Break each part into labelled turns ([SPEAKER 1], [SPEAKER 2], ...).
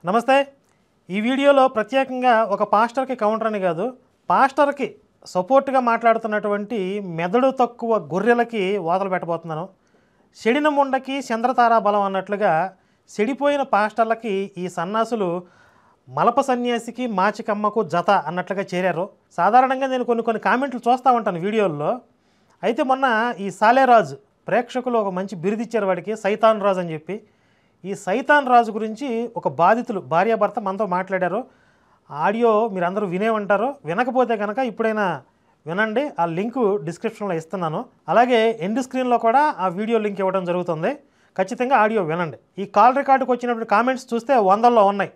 [SPEAKER 1] నమస్తే. ఈ వీడియోలో ప్రత్యేకంగా ఒక పాస్టర్కి కౌంటర్ అని కాదు, పాస్టర్కి సపోర్ట్గా మాట్లాడుతున్నటువంటి మెదడు తక్కువ గొర్రెలకి వాతలు పెట్టబోతున్నాను. చెడిన ముండకి చంద్రతారా బలం అన్నట్లుగా చెడిపోయిన పాస్టర్లకి ఈ సన్నాసులు మలప సన్యాసికి మాచికమ్మకు జత అన్నట్లుగా చేరారు. సాధారణంగా నేను కొన్ని కామెంట్లు చూస్తూ ఉంటాను వీడియోల్లో. అయితే మొన్న ఈ సాలేరాజు ప్రేక్షకులు ఒక మంచి బిరుదిచ్చారు వాడికి, సైతాన్ రాజు అని చెప్పి. ఈ సైతాన్ రాజు గురించి ఒక బాధితులు భార్యాభర్త మనతో మాట్లాడారు. ఆడియో మీరు అందరూ వినే ఉంటారు. వినకపోతే కనుక ఇప్పుడైనా వినండి. ఆ లింకు డిస్క్రిప్షన్లో ఇస్తున్నాను. అలాగే ఎండ్ స్క్రీన్లో కూడా ఆ వీడియో లింక్ ఇవ్వడం జరుగుతుంది. ఖచ్చితంగా ఆడియో వినండి. ఈ కాల్ రికార్డుకు వచ్చినప్పుడు కామెంట్స్ చూస్తే 100లో ఉన్నాయి.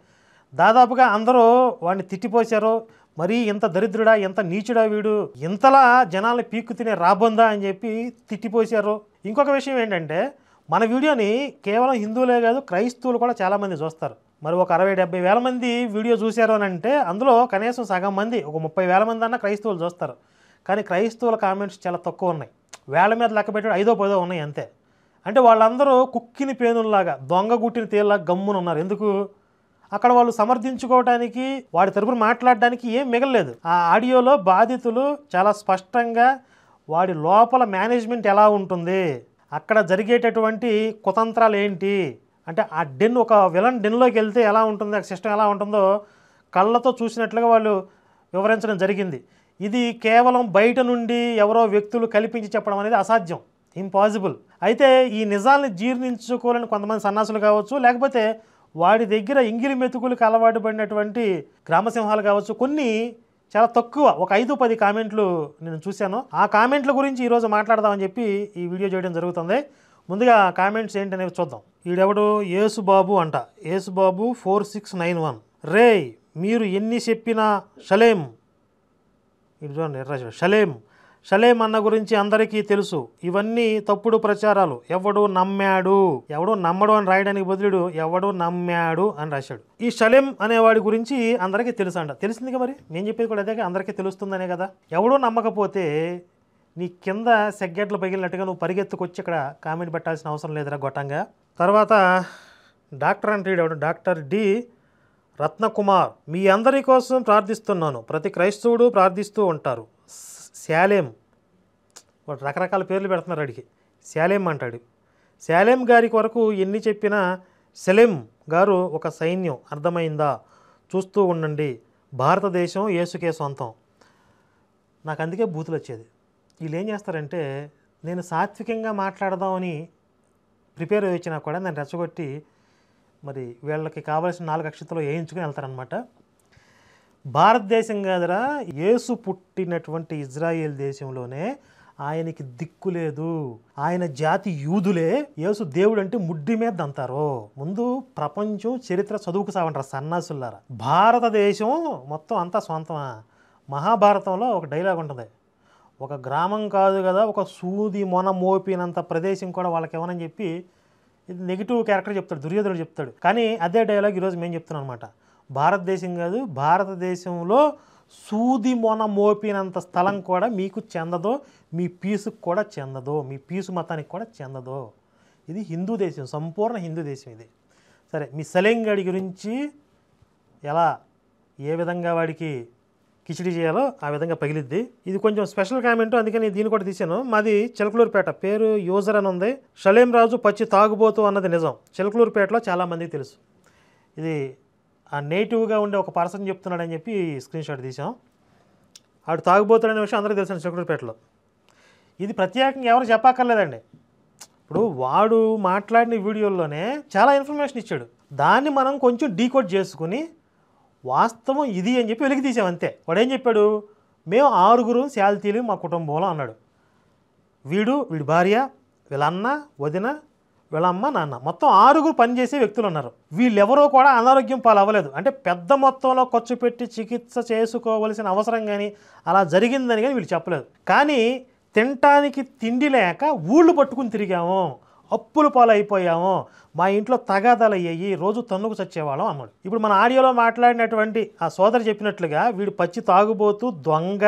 [SPEAKER 1] దాదాపుగా అందరూ వాడిని తిట్టిపోశారు. మరీ ఇంత దరిద్రుడా, ఎంత నీచుడా వీడు, ఇంతలా జనాల్ని పీక్కు తినే రాబొందా అని చెప్పి తిట్టిపోశారు. ఇంకొక విషయం ఏంటంటే, మన వీడియోని కేవలం హిందువులే కాదు క్రైస్తవులు కూడా చాలామంది చూస్తారు. మరి ఒక 60-70 వేల మంది వీడియో చూశారు అని అంటే అందులో కనీసం సగం మంది, ఒక 30,000 మంది అన్న క్రైస్తవులు చూస్తారు. కానీ క్రైస్తవుల కామెంట్స్ చాలా తక్కువ ఉన్నాయి. వేల మీద లెక్క పెట్టి 5-10 ఉన్నాయి అంతే. అంటే వాళ్ళందరూ కుక్కిని పేనుల్లాగా, దొంగ గుట్టిన తేలిలాగా గమ్మున ఉన్నారు. ఎందుకు? అక్కడ వాళ్ళు సమర్థించుకోవడానికి, వాడి తరపున మాట్లాడడానికి ఏం మిగలలేదు. ఆ ఆడియోలో బాధితులు చాలా స్పష్టంగా వాడి లోపల మేనేజ్మెంట్ ఎలా ఉంటుంది, అక్కడ జరిగేటటువంటి కుతంత్రాలు ఏంటి, అంటే ఆ డెన్, ఒక విలన్ డెన్లోకి వెళ్తే ఎలా ఉంటుంది, ఆ సిస్టమ్ ఎలా ఉంటుందో కళ్ళతో చూసినట్లుగా వాళ్ళు వివరించడం జరిగింది. ఇది కేవలం బయట నుండి ఎవరో వ్యక్తులు కల్పించి చెప్పడం అనేది అసాధ్యం, ఇంపాసిబుల్. అయితే ఈ నిజాల్ని జీర్ణించుకోవాలని కొంతమంది సన్నాసులు కావచ్చు, లేకపోతే వాడి దగ్గర ఇంగిలి మెతుకులకు అలవాటు పడినటువంటి గ్రామసింహాలు కావచ్చు, కొన్ని చాలా తక్కువ, ఒక 5-10 కామెంట్లు నేను చూశాను. ఆ కామెంట్ల గురించి ఈరోజు మాట్లాడదామని చెప్పి ఈ వీడియో చేయడం జరుగుతుంది. ముందుగా కామెంట్స్ ఏంటనేవి చూద్దాం. ఈడెవడు యేసుబాబు అంట, యేసుబాబు 4691. రే మీరు ఎన్ని చెప్పినా షలేం, ఇది చూడండి, షలేం అన్న గురించి అందరికీ తెలుసు. ఇవన్నీ తప్పుడు ప్రచారాలు. ఎవడు నమ్మాడు, ఎవడు నమ్మడు అని రాయడానికి బదులుడు ఎవడు నమ్మాడు అని రాశాడు. ఈ షలేం అనేవాడి గురించి అందరికీ తెలుసు అంట. తెలిసిందిగా, మరి నేను చెప్పేది కూడా అదే, అందరికీ తెలుస్తుందనే కదా. ఎవడో నమ్మకపోతే నీ కింద సెగ్గెట్లు పగిలినట్టుగా నువ్వు పరిగెత్తుకొచ్చి ఇక్కడ కామెంట్ పెట్టాల్సిన అవసరం లేదురా గొట్టంగా. తర్వాత డాక్టర్ అంటే ఎవడు, డాక్టర్ డి రత్నకుమార్. మీ అందరి కోసం ప్రార్థిస్తున్నాను. ప్రతి క్రైస్తవుడు ప్రార్థిస్తూ ఉంటారు. శాలేం, వాడు రకరకాల పేర్లు పెడుతున్నారు అడిగి. శాలేం అంటాడు. శాలేం గారి కొరకు ఎన్ని చెప్పినా సెలెం గారు ఒక సైన్యం, అర్థమైందా? చూస్తూ ఉండండి. భారతదేశం యేసుకే సొంతం. నాకు అందుకే బూతులు వచ్చేది. వీళ్ళు ఏం చేస్తారంటే, నేను సాత్వికంగా మాట్లాడదామని ప్రిపేర్ అయ్యి వచ్చినా కూడా నేను రెచ్చగొట్టి మరి వీళ్ళకి కావాల్సిన 4 అక్షంతలు వేయించుకుని వెళ్తారనమాట. భారతదేశం కాదురా, యేసు పుట్టినటువంటి ఇజ్రాయేల్ దేశంలోనే ఆయనకి దిక్కు లేదు. ఆయన జాతి యూదులే. యేసు దేవుడు అంటే ముడ్డి మీద దంతారు. ముందు ప్రపంచం చరిత్ర చదువుకు సావంటారు సన్నాసులారా. భారతదేశం మొత్తం అంతా సొంతమా? మహాభారతంలో ఒక డైలాగ్ ఉంటుంది, ఒక గ్రామం కాదు కదా, ఒక సూది మొన మోపినంత ప్రదేశం కూడా వాళ్ళకి ఇవ్వనని చెప్పి, ఇది నెగిటివ్ క్యారెక్టర్ చెప్తాడు, దుర్యోధనుడు చెప్తాడు. కానీ అదే డైలాగ్ ఈరోజు మేము చెప్తున్నాం అనమాట. భారతదేశం కాదు, భారతదేశంలో సూది మొన మోపినంత స్థలం కూడా మీకు చెందదో, మీ పీసుకు కూడా చెందదో, మీ పీసు మతానికి కూడా చెందదో. ఇది హిందూ దేశం, సంపూర్ణ హిందూ దేశం ఇది. సరే, మీ సలేంగాడి గురించి ఎలా, ఏ విధంగా వాడికి కిచిడి చేయాలో ఆ విధంగా పగిలిద్ది. ఇది కొంచెం స్పెషల్ కామెంట్, అందుకని దీన్ని కూడా తీశాను. మాది చిలకలూరుపేట, పేరు యూజర్ అని ఉంది. షలేం రాజు పచ్చి తాగుబోతు అన్నది నిజం. చిలకలూరుపేటలో చాలామందికి తెలుసు. ఇది ఆ నేటివ్గా ఉండే ఒక పర్సన్ చెప్తున్నాడని చెప్పి స్క్రీన్ షాట్ తీసాం. ఆడు తాగుబోతాడనే విషయం అందరికీ తెలుసు చిలకలూరుపేటలో. ఇది ప్రత్యేకంగా ఎవరు చెప్పక్కర్లేదండి. ఇప్పుడు వాడు మాట్లాడిన వీడియోల్లోనే చాలా ఇన్ఫర్మేషన్ ఇచ్చాడు. దాన్ని మనం కొంచెం డీకోడ్ చేసుకుని వాస్తవం ఇది అని చెప్పి వెలికి తీసాం అంతే. వాడు ఏం చెప్పాడు, మేము 6 శాల్తీలు మా కుటుంబంలో అన్నాడు. వీడి భార్య, వీళ్ళ అన్న, వదిన, వీళ్ళమ్మ, నాన్న, మొత్తం 6 పనిచేసే వ్యక్తులు ఉన్నారు. వీళ్ళెవరో కూడా అనారోగ్యం పాలవ్వలేదు. అంటే పెద్ద మొత్తంలో ఖర్చు పెట్టి చికిత్స చేసుకోవలసిన అవసరం కానీ అలా జరిగిందని కానీ వీళ్ళు చెప్పలేదు. కానీ తినటానికి తిండి లేక ఊళ్ళు పట్టుకుని తిరిగాము, అప్పులు పాలైపోయాము, మా ఇంట్లో తగాదాలు అయ్యాయి, రోజు తన్నుకు చచ్చేవాళ్ళం అన్నాడు. ఇప్పుడు మన ఆడియోలో మాట్లాడినటువంటి ఆ సోదరు చెప్పినట్లుగా వీడు పచ్చి తాగుబోతూ, దొంగ,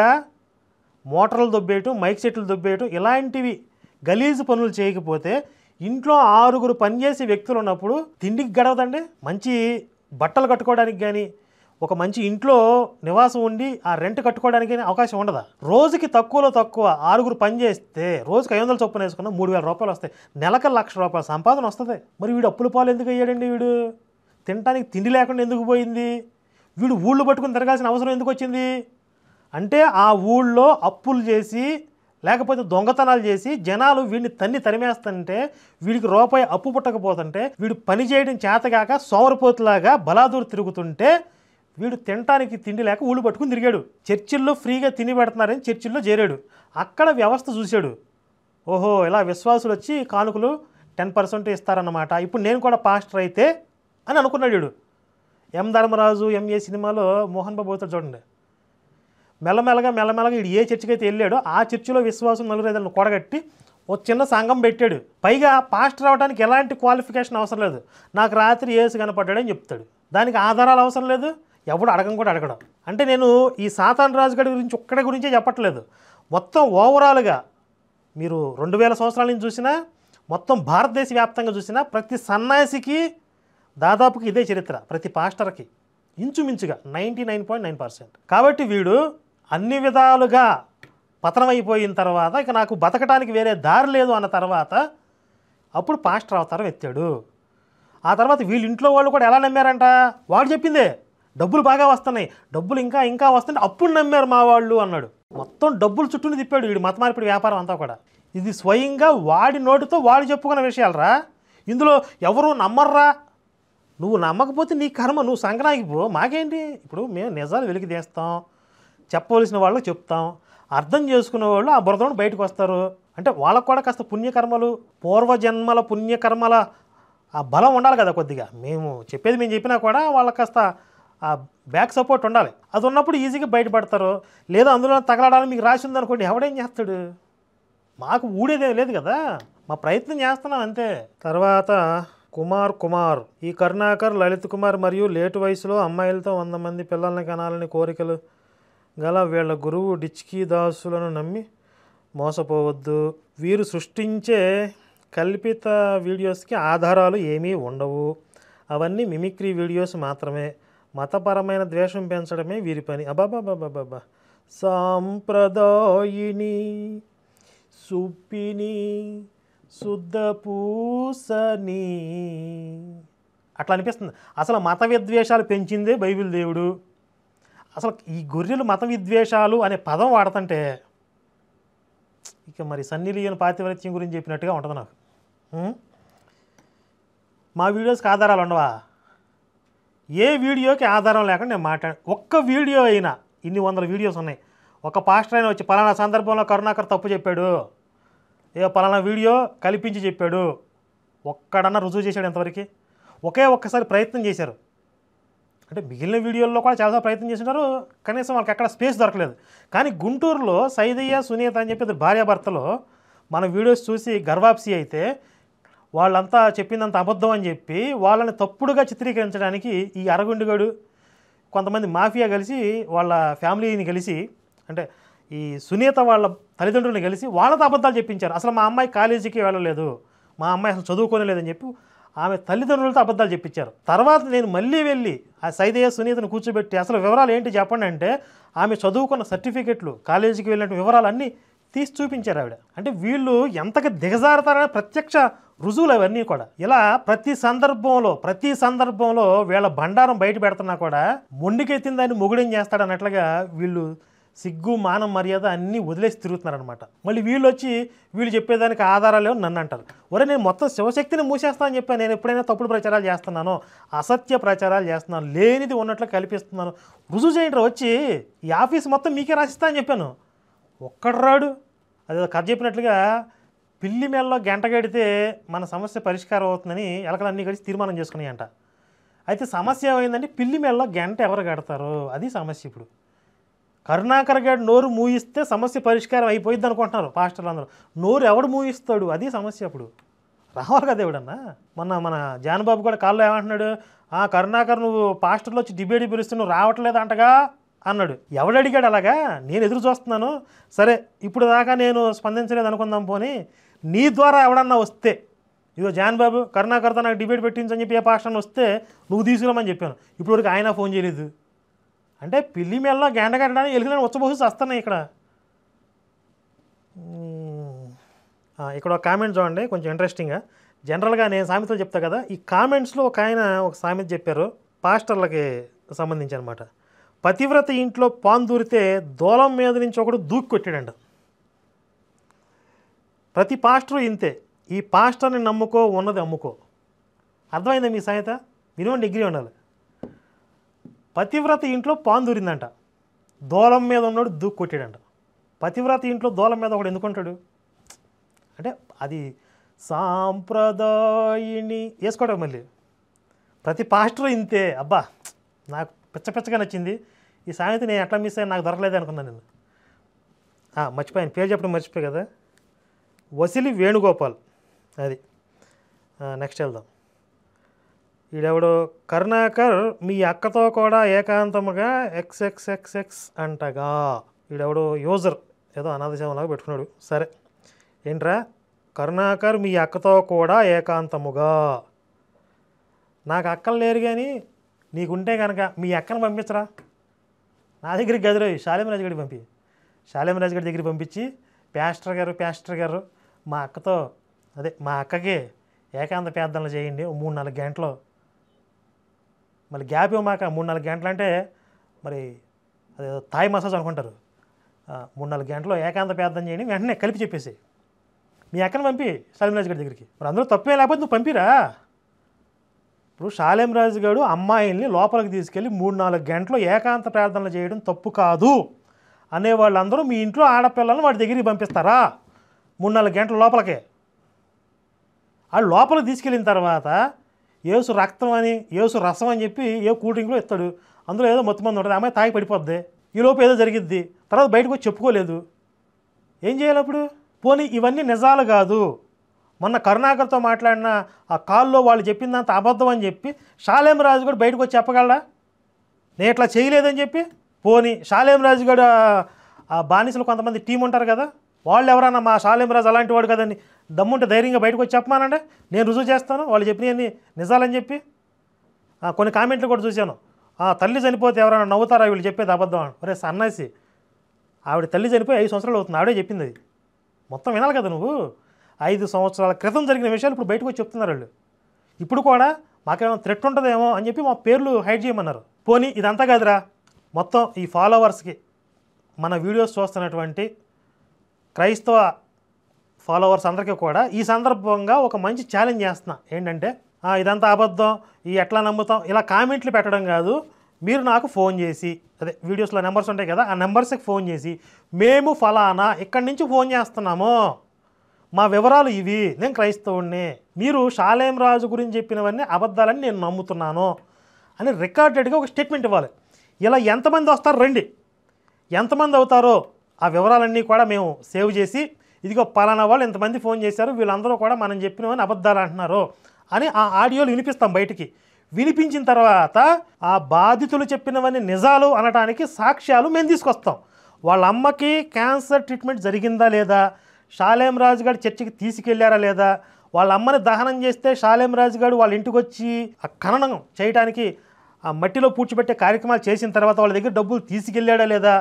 [SPEAKER 1] మోటార్లు దొబ్బేయటం, మైక్ సెట్లు దొబ్బేయటం, ఇలాంటివి గలీజు పనులు చేయకపోతే ఇంట్లో 6 పనిచేసే వ్యక్తులు ఉన్నప్పుడు తిండికి గడవదండి. మంచి బట్టలు కట్టుకోవడానికి కానీ, ఒక మంచి ఇంట్లో నివాసం ఉండి ఆ రెంట్ కట్టుకోవడానికి అవకాశం ఉండదా? రోజుకి తక్కువలో తక్కువ 6 పని చేస్తే రోజుకి 500 చొప్పున వేసుకున్నా 3000 రూపాయలు వస్తాయి. నెలకు 1,00,000 రూపాయల సంపాదన వస్తుంది. మరి వీడు అప్పుల పాలు ఎందుకు అయ్యాడండి? వీడు తినడానికి తిండి లేకుండా ఎందుకు పోయింది? వీడు ఊళ్ళు పట్టుకుని తిరగాల్సిన అవసరం ఎందుకు వచ్చింది? అంటే ఆ ఊళ్ళో అప్పులు చేసి లేకపోతే దొంగతనాలు చేసి జనాలు వీడిని తరిమేస్తుంటే, వీడికి రూపాయి అప్పు పుట్టకపోతుంటే, వీడు పని చేయడం చేతగాక సోమరపోతులాగా బలాదూరు తిరుగుతుంటే వీడు తినటానికి తిండి లేక ఊళ్ళు పట్టుకుని తిరిగాడు. చర్చిల్లో ఫ్రీగా తిని పెడుతున్నారని చర్చిల్లో చేరాడు. అక్కడ వ్యవస్థ చూశాడు. ఓహో, ఇలా విశ్వాసులు వచ్చి కానుకలు 10% ఇస్తారన్నమాట, ఇప్పుడు నేను కూడా పాస్టర్ అయితే అని అనుకున్నాడు వీడు. ఎం ధర్మరాజు ఎంఏ సినిమాలో మోహన్ బాబు అవుతాడు చూడండి. మెల్లమెల్లగా వీడు ఏ చర్చికి అయితే వెళ్ళాడో ఆ చర్చిలో విశ్వాసం 4-5 కూడగట్టి ఒక చిన్న సంఘం పెట్టాడు. పైగా పాస్టర్ అవడానికి ఎలాంటి క్వాలిఫికేషన్ అవసరం లేదు. నాకు రాత్రి యేసు కనపడ్డాడని చెప్తాడు. దానికి ఆధారాలు అవసరం లేదు, ఎవడు అడగం కూడా అడగడం. అంటే నేను ఈ సాతాన్ రాజు గారి గురించి ఒక్కడి గురించే చెప్పట్లేదు. మొత్తం ఓవరాల్గా మీరు 2000 సంవత్సరాల నుంచి చూసినా, మొత్తం భారతదేశ వ్యాప్తంగా చూసినా ప్రతి సన్యాసికి దాదాపుకి ఇదే చరిత్ర, ప్రతి పాస్టర్కి ఇంచుమించుగా 99.9%. కాబట్టి వీడు అన్ని విధాలుగా పతనమైపోయిన తర్వాత ఇక నాకు బతకడానికి వేరే దారి లేదు అన్న తర్వాత అప్పుడు పాస్టర్ అవతారం ఎత్తాడు. ఆ తర్వాత వీళ్ళ ఇంట్లో వాళ్ళు కూడా ఎలా నమ్మారంట? వాడు చెప్పిందే, డబ్బులు బాగా వస్తున్నాయి, డబ్బులు ఇంకా ఇంకా వస్తుంటే అప్పుడు నమ్మారు మా వాళ్ళు అన్నాడు. మొత్తం డబ్బులు చుట్టూని తిప్పాడు వీడు మత మార్పిడి వ్యాపారం అంతా కూడా. ఇది స్వయంగా వాడి నోటితో వాడు చెప్పుకున్న విషయాలరా. ఇందులో ఎవరు నమ్మర్రా. నువ్వు నమ్మకపోతే నీ కర్మ, నువ్వు సంక్రాంతిపో, మాకేంటి. ఇప్పుడు మేము నిజాలు వెలికి తీస్తాం, చెప్పవలసిన వాళ్ళకి చెప్తాం, అర్థం చేసుకునే వాళ్ళు ఆ బురదను బయటకు వస్తారు. అంటే వాళ్ళకు కూడా కాస్త పుణ్యకర్మలు, పూర్వజన్మల పుణ్యకర్మల ఆ బలం ఉండాలి కదా కొద్దిగా. మేము చెప్పినా కూడా వాళ్ళకి కాస్త ఆ బ్యాక్ సపోర్ట్ ఉండాలి. అది ఉన్నప్పుడు ఈజీగా బయటపడతారు. లేదా అందులో తగలడానికి మీకు రాసి ఉందనుకోండి, ఎవడేం చేస్తాడు? మాకు ఊడేదేం లేదు కదా, మా ప్రయత్నం చేస్తున్నాం అంతే. తర్వాత కుమార్ ఈ కరుణాకర్, లలిత్ కుమార్ మరియు లేటు వయసులో అమ్మాయిలతో 100 మంది పిల్లల్ని కనాలని కోరికలు గల వీళ్ళ గురువు డిచ్కీ దాసులను నమ్మి మోసపోవద్దు. వీరు సృష్టించే కల్పిత వీడియోస్కి ఆధారాలు ఏమీ ఉండవు. అవన్నీ మిమిక్రీ వీడియోస్ మాత్రమే. మతపరమైన ద్వేషం పెంచడమే వీరి పని. అబాబాబాబాబా. సాంప్రదాయిని సుప్పిని శుద్ధ పూసని అట్లా అనిపిస్తుంది. అసలు మత విద్వేషాలు పెంచిందే బైబిల్ దేవుడు. అసలు ఈ గొర్రెలు మత విద్వేషాలు అనే పదం వాడుతుంటే ఇక మరి సన్నీ లియోన్ పాతివ్రత్యం గురించి చెప్పినట్టుగా ఉంటుంది నాకు. మా వీడియోస్కి ఆధారాలు ఉండవా? ఏ వీడియోకి ఆధారం లేకుండా నేను ఒక్క వీడియో అయినా, ఇన్ని 100 వీడియోస్ ఉన్నాయి, ఒక పాస్టర్ అయినా వచ్చి పలానా సందర్భంలో కరుణాకర్ తప్పు చెప్పాడు, పలానా వీడియో కల్పించి చెప్పాడు, ఒక్కడన్నా రుజువు చేశాడు ఎంతవరకు? ఒక్కసారి ప్రయత్నం చేశారు. అంటే మిగిలిన వీడియోల్లో కూడా చాలాసార్లు ప్రయత్నం చేసినారు, కనీసం వాళ్ళకి ఎక్కడ స్పేస్ దొరకలేదు. కానీ గుంటూరులో సైదయ్య సునీత అని చెప్పి భార్యాభర్తలు మన వీడియోస్ చూసి గర్వాప్సి అయితే వాళ్ళంతా చెప్పిందంత అబద్ధం అని చెప్పి వాళ్ళని తప్పుడుగా చిత్రీకరించడానికి ఈ అరగుండుగడు కొంతమంది మాఫియా కలిసి వాళ్ళ ఫ్యామిలీని కలిసి, అంటే ఈ సునీత వాళ్ళ తల్లిదండ్రులను కలిసి వాళ్ళతో అబద్ధాలు చెప్పించారు. అసలు మా అమ్మాయి కాలేజీకి వెళ్ళలేదు, మా అమ్మాయి అసలు చదువుకోలేదని చెప్పి ఆమె తల్లిదండ్రులతో అబద్ధాలు చెప్పించారు. తర్వాత నేను మళ్ళీ వెళ్ళి ఆ సైదయ్య సునీతను కూర్చోబెట్టి అసలు వివరాలు ఏంటి చెప్పండి అంటే ఆమె చదువుకున్న సర్టిఫికెట్లు, కాలేజీకి వెళ్ళిన వివరాలు అన్నీ తీసి చూపించారు ఆవిడ. అంటే వీళ్ళు ఎంతగా దిగజారుతారనే ప్రత్యక్ష రుజువులు అవన్నీ కూడా. ఇలా ప్రతి సందర్భంలో వీళ్ళ బండారం బయట పెడుతున్నా కూడా మొండికెత్తిందాన్ని మొగుడేం చేస్తాడు అన్నట్లుగా వీళ్ళు సిగ్గు, మానం, మర్యాద అన్నీ వదిలేసి తిరుగుతున్నారనమాట. మళ్ళీ వీళ్ళు చెప్పేదానికి ఆధారాలు లేవు నన్ను అంటారు. నేను మొత్తం శివశక్తిని మూసేస్తానని చెప్పాను. నేను ఎప్పుడైనా తప్పుడు ప్రచారాలు చేస్తున్నాను, అసత్య ప్రచారాలు చేస్తున్నాను, లేనిది ఉన్నట్లు కల్పిస్తున్నాను, రుజువు చేయండి, వచ్చి ఈ ఆఫీస్ మొత్తం మీకే రాసిస్తా అని చెప్పాను. ఒక్కడు రాడు. అదే కథ చెప్పినట్లుగా పిల్లి మేళలో గంట గడితే మన సమస్య పరిష్కారం అవుతుందని ఎలకలన్నీ కలిసి తీర్మానం చేసుకున్నాయంట. అయితే సమస్య ఏమైందంటే పిల్లి మేళలో గంట ఎవరు కడతారు, అది సమస్య. ఇప్పుడు కరుణాకర్ గారు నోరు మూయిస్తే సమస్య పరిష్కారం అయిపోయింది అనుకుంటున్నారు పాస్టర్లు అందరూ. నోరు ఎవడు మూయిస్తాడు, అది సమస్య. అప్పుడు రావాలి కదా ఎవడన్నా. మన జానబాబు కూడా కాల్లో ఏమంటున్నాడు, కరుణాకర్ నువ్వు పాస్టర్లో వచ్చి డిబేట్ పిలుస్తూ నువ్వు రావట్లేదు అంటగా అన్నాడు. ఎవడు అడిగాడు అలాగా? నేను ఎదురు చూస్తున్నాను. సరే ఇప్పుడు దాకా నేను స్పందించలేదు అనుకుందాం, పోనీ నీ ద్వారా ఎవడన్నా వస్తే, ఇదో జాన్ బాబు కరుణాకర్తో నాకు డిబేట్ పెట్టించని చెప్పి ఏ పాస్టర్ని వస్తే నువ్వు తీసుకురామని చెప్పాను. ఇప్పుడు వరకు ఆయన ఫోన్ చేయలేదు. అంటే పిల్లి మెల్లో గంట కట్టడానికి ఎలుగులని వచ్చబోసి వస్తున్నాయి ఇక్కడ. ఇక్కడ ఒక కామెంట్ చూడండి, కొంచెం ఇంట్రెస్టింగ్గా. జనరల్గా నేను సామెతలు చెప్తా కదా, ఈ కామెంట్స్లో ఒక ఆయన ఒక సామెత చెప్పారు, పాస్టర్లకి సంబంధించి అనమాట. పతివ్రత ఇంట్లో పాన్ దూరితే దూలం మీద నుంచి ఒకడు దూకి కొట్టాడంట. ప్రతి పాస్టరు ఇంతే, ఈ పాస్టర్ని నమ్ముకో, ఉన్నది అమ్ముకో. అర్థమైందా మీ సామెత? మినిమం డిగ్రీ ఉండాలి. పతివ్రత ఇంట్లో పాన్ దూరిందంట, దూలం మీద ఉన్నాడు దూకి కొట్టాడంట. పతివ్రత ఇంట్లో దూలం మీద ఒకడు ఎందుకుంటాడు అంటే అది సాంప్రదాయిని వేసుకోవడం. మళ్ళీ ప్రతి పాస్టర్ ఇంతే. అబ్బా నాకు పిచ్చగా నచ్చింది ఈ సామెత. నేను ఎట్లా మిస్ అయ్యాను, నాకు దొరకలేదు అనుకున్నాను నేను. మర్చిపోయాను, పేరు చెప్పడం మర్చిపోయి కదా. వసిలి వేణుగోపాల్. అది నెక్స్ట్ వెళ్దాం. ఈడెవడో కరుణాకర్ మీ అక్కతో కూడా ఏకాంతముగా XXXX అంటగా. ఈడెవడో యూజర్ ఏదో అనాథ సేవలాగా పెట్టుకున్నాడు. సరే ఏంట్రా, కరుణాకర్ మీ అక్కతో కూడా ఏకాంతముగా. నాకు అక్కలు లేరు కానీ నీకుంటే కనుక మీ అక్కను పంపించరా నా దగ్గరికి. గదిలో శాలేమరాజు గడికి పంపి, శాలేమరాజు గడి దగ్గరికి పంపించి, పాస్టర్ గారు మా అక్కతో, అదే మా అక్కకి ఏకాంత ప్రార్థనలు చేయండి 3-4 గంటలు. మళ్ళీ గ్యాప్ ఇవ్వమాక. 3-4 గంటలు అంటే మరి అదే థాయ్ మసాజ్ అనుకుంటారు. 3-4 గంటలు ఏకాంత ప్రార్థన చేయండి, వెంటనే కలిపి చెప్పేసి మీ అక్కను పంపి శాలేమరాజు గడి దగ్గరికి. మరి అందులో తప్పే లేకపోతే నువ్వు పంపిరా. ఇప్పుడు శాలేమరాజు గారు అమ్మాయిల్ని లోపలికి తీసుకెళ్ళి 3-4 గంటలు ఏకాంత ప్రార్థనలు చేయడం తప్పు కాదు అనేవాళ్ళందరూ మీ ఇంట్లో ఆడపిల్లలను వాడి దగ్గరికి పంపిస్తారా 3-4 గంటల లోపలికే? వాళ్ళు లోపలికి తీసుకెళ్ళిన తర్వాత ఏసు రక్తం అని, ఏసు రసం అని చెప్పి ఏ కూల్ డ్రింక్లో ఇస్తాడు. అందులో ఏదో మొత్తం మంది ఉంటుంది, అమ్మాయి తాగి పడిపోద్ది. ఈలోపు ఏదో జరిగిద్ది, తర్వాత బయటకు వచ్చి చెప్పుకోలేదు. ఏం చేయాలి అప్పుడు? పోనీ ఇవన్నీ నిజాలు కాదు, మొన్న కరుణాకర్తో మాట్లాడిన ఆ కాల్లో వాళ్ళు చెప్పిందంత అబద్ధం అని చెప్పి శాలేమరాజు కూడా బయటకు వచ్చి చెప్పగలరా నేను ఇట్లా చేయలేదని చెప్పి? పోనీ శాలేమరాజు కూడా ఆ బానిసలు కొంతమంది టీం ఉంటారు కదా, వాళ్ళు ఎవరన్నా మా శాలేమరాజు అలాంటి వాడు కదని దమ్ముంటే ధైర్యంగా బయటకు వచ్చి చెప్పమానండి, నేను రుజువు చేస్తాను వాళ్ళు చెప్పినవన్నీ నిజాలని చెప్పి. కొన్ని కామెంట్లు కూడా చూశాను, తల్లి చనిపోతే ఎవరైనా నవ్వుతారా వీళ్ళు చెప్పేది అబద్ధం అని. ఒరే సన్నాసి, ఆవిడ తల్లి చనిపోయి 5 సంవత్సరాలు అవుతుంది, ఆవిడే చెప్పింది. అది మొత్తం వినాలి కదా నువ్వు. 5 సంవత్సరాల క్రితం జరిగిన విషయాలు ఇప్పుడు బయటకు వచ్చి చెప్తున్నారు వాళ్ళు. ఇప్పుడు కూడా మాకేమైనా థ్రెట్ ఉంటుందేమో అని చెప్పి మా పేర్లు హైడ్ చేయమన్నారు. పోనీ ఇదంతా కాదురా, మొత్తం ఈ ఫాలోవర్స్కి, మన వీడియోస్ చూస్తున్నటువంటి క్రైస్తవ ఫాలోవర్స్ అందరికీ కూడా ఈ సందర్భంగా ఒక మంచి ఛాలెంజ్ చేస్తున్నా. ఏంటంటే ఇదంతా అబద్ధం, ఈ ఎట్లా నమ్ముతాం, ఇలా కామెంట్లు పెట్టడం కాదు. మీరు నాకు ఫోన్ చేసి, అదే వీడియోస్లో నెంబర్స్ ఉంటాయి కదా, ఆ నెంబర్స్కి ఫోన్ చేసి మేము ఫలానా ఇక్కడి నుంచి ఫోన్ చేస్తున్నాము, మా వివరాలు ఇవి, నేను క్రైస్తవుడిని, మీరు శాలేమరాజు గురించి చెప్పినవన్నీ అబద్ధాలని నేను నమ్ముతున్నాను అని రికార్డెడ్గా ఒక స్టేట్మెంట్ ఇవ్వాలి. ఇలా ఎంతమంది వస్తారు రండి, ఎంతమంది అవుతారో ఆ వివరాలన్నీ కూడా మేము సేవ్ చేసి, ఇదిగో పలానా వాళ్ళు ఎంతమంది ఫోన్ చేశారు, వీళ్ళందరూ కూడా మనం చెప్పినవని అబద్ధాలు అంటున్నారు అని ఆ ఆడియోలు వినిపిస్తాం బయటికి. వినిపించిన తర్వాత ఆ బాధితులు చెప్పినవన్నీ నిజాలు అనడానికి సాక్ష్యాలు మేము తీసుకొస్తాం. వాళ్ళ అమ్మకి క్యాన్సర్ ట్రీట్మెంట్ జరిగిందా లేదా, శాలేమరాజు గారు చర్చికి తీసుకెళ్లారా లేదా, వాళ్ళ అమ్మని దహనం చేస్తే శాలేమరాజు గారు వాళ్ళ ఇంటికి వచ్చి ఆ ఖననం చేయడానికి ఆ మట్టిలో పూడ్చిపెట్టే కార్యక్రమాలు చేసిన తర్వాత వాళ్ళ దగ్గర డబ్బులు తీసుకెళ్ళాడా లేదా,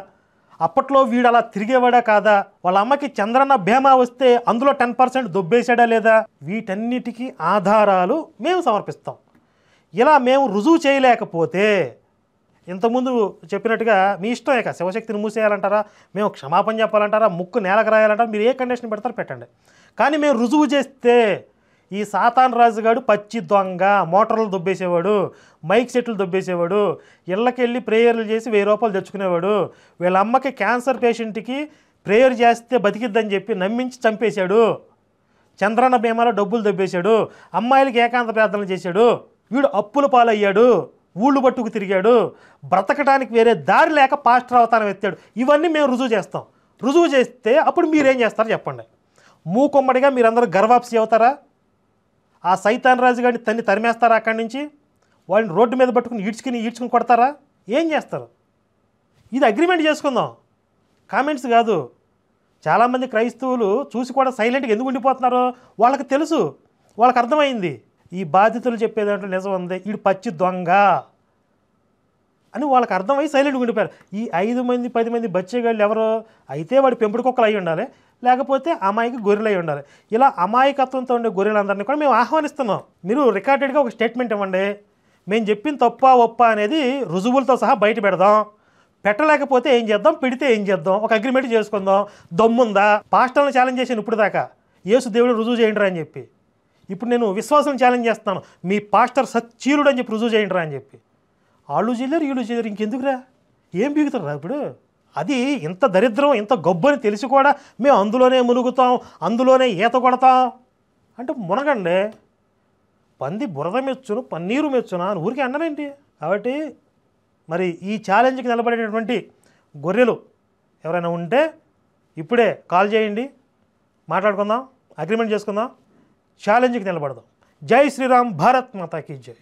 [SPEAKER 1] అప్పట్లో వీడు అలా తిరిగేవాడా కాదా, వాళ్ళ అమ్మకి చంద్రన్న బీమా వస్తే అందులో 10% దొబ్బేశాడా లేదా, వీటన్నిటికీ ఆధారాలు మేము సమర్పిస్తాం. ఇలా మేము రుజువు చేయలేకపోతే ఇంతకుముందు చెప్పినట్టుగా మీ ఇష్టం, ఇక శివశక్తిని మూసేయాలంటారా, మేము క్షమాపణ చెప్పాలంటారా, ముక్కు నేలకు రాయాలంటారా, మీరు ఏ కండిషన్ పెడతారో పెట్టండి. కానీ మేము రుజువు చేస్తే ఈ సాతాన్ రాజుగాడు పచ్చి దొంగ, మోటార్లు దొబ్బేసేవాడు, మైక్ సెట్లు దొబ్బేసేవాడు, ఇళ్ళకెళ్ళి ప్రేయర్లు చేసి 1000 రూపాయలు తెచ్చుకునేవాడు, వీళ్ళ అమ్మకి క్యాన్సర్ పేషెంట్కి ప్రేయర్ చేస్తే బతికిద్దని చెప్పి నమ్మించి చంపేశాడు, చంద్రన్న బీమాలో డబ్బులు దొబ్బేశాడు, అమ్మాయిలకి ఏకాంత ప్రార్థనలు చేశాడు, వీడు అప్పుల పాలయ్యాడు, ఊళ్ళు పట్టుకు తిరిగాడు, బ్రతకడానికి వేరే దారి లేక పాస్టర్ అవతారం ఎత్తాడు. ఇవన్నీ మేము రుజువు చేస్తాం. రుజువు చేస్తే అప్పుడు మీరేం చేస్తారో చెప్పండి. మూకొమ్మడిగా మీరందరూ గర్వాప్సి అవుతారా, ఆ సైతాన్ రాజు గారిని తరిమేస్తారా, అక్కడి నుంచి వాళ్ళని రోడ్డు మీద పట్టుకుని ఈడ్చుకుని కొడతారా, ఏం చేస్తారు? ఇది అగ్రిమెంట్ చేసుకుందాం, కామెంట్స్ కాదు. చాలామంది క్రైస్తవులు చూసి కూడా సైలెంట్గా ఎందుకు ఉండిపోతున్నారో వాళ్ళకి తెలుసు, వాళ్ళకి అర్థమైంది. ఈ బాధితులు చెప్పేదాంట్లో నిజం ఉంది, వీడు పచ్చి దొంగ అని వాళ్ళకి అర్థమై సైలెంట్గా ఉండిపోయారు. ఈ 5 మంది 10 మంది బచ్చేగాళ్ళు ఎవరో అయితే వాడి పెంపుడు కుక్కలు అయి ఉండాలి, లేకపోతే అమాయకి గొర్రెలు అయి ఉండాలి. ఇలా అమాయకత్వంతో ఉండే గొర్రెలందరినీ కూడా మేము ఆహ్వానిస్తున్నాం. మీరు రికార్డెడ్గా ఒక స్టేట్మెంట్ ఇవ్వండి, మేము చెప్పిన తప్ప ఒప్ప అనేది రుజువులతో సహా బయట పెడదాం. పెట్టలేకపోతే ఏం చేద్దాం, పెడితే ఏం చేద్దాం, ఒక అగ్రిమెంట్ చేసుకుందాం. దమ్ముందా? పాస్టర్లను ఛాలెంజ్ చేశాను ఇప్పుడు దాకా, యేసు దేవుడు రుజువు చేయండి అని చెప్పి. ఇప్పుడు నేను విశ్వాసం ఛాలెంజ్ చేస్తాను, మీ పాస్టర్ సచ్చీలుడు అని చెప్పి రుజువు చేయండి అని చెప్పి. వాళ్ళు చేయలేరు, వీళ్ళు చేయలేరు, ఇంకెందుకురా, ఏం బీగుతారా ఇప్పుడు? అది ఇంత దరిద్రం, ఇంత గొబ్బు అని తెలిసి కూడా మేము అందులోనే మునుగుతాం, అందులోనే ఈత కొడతాం అంటే మునగండి. పంది బురద మెచ్చును పన్నీరు మెచ్చునా అని ఊరికే అన్నారేంటి? కాబట్టి మరి ఈ ఛాలెంజ్కి నిలబడేటటువంటి గొర్రెలు ఎవరైనా ఉంటే ఇప్పుడే కాల్ చేయండి, మాట్లాడుకుందాం, అగ్రిమెంట్ చేసుకుందాం, ఛాలెంజ్కి నిలబడదాం. జై శ్రీరామ్, భారత్ మాతాకి జై.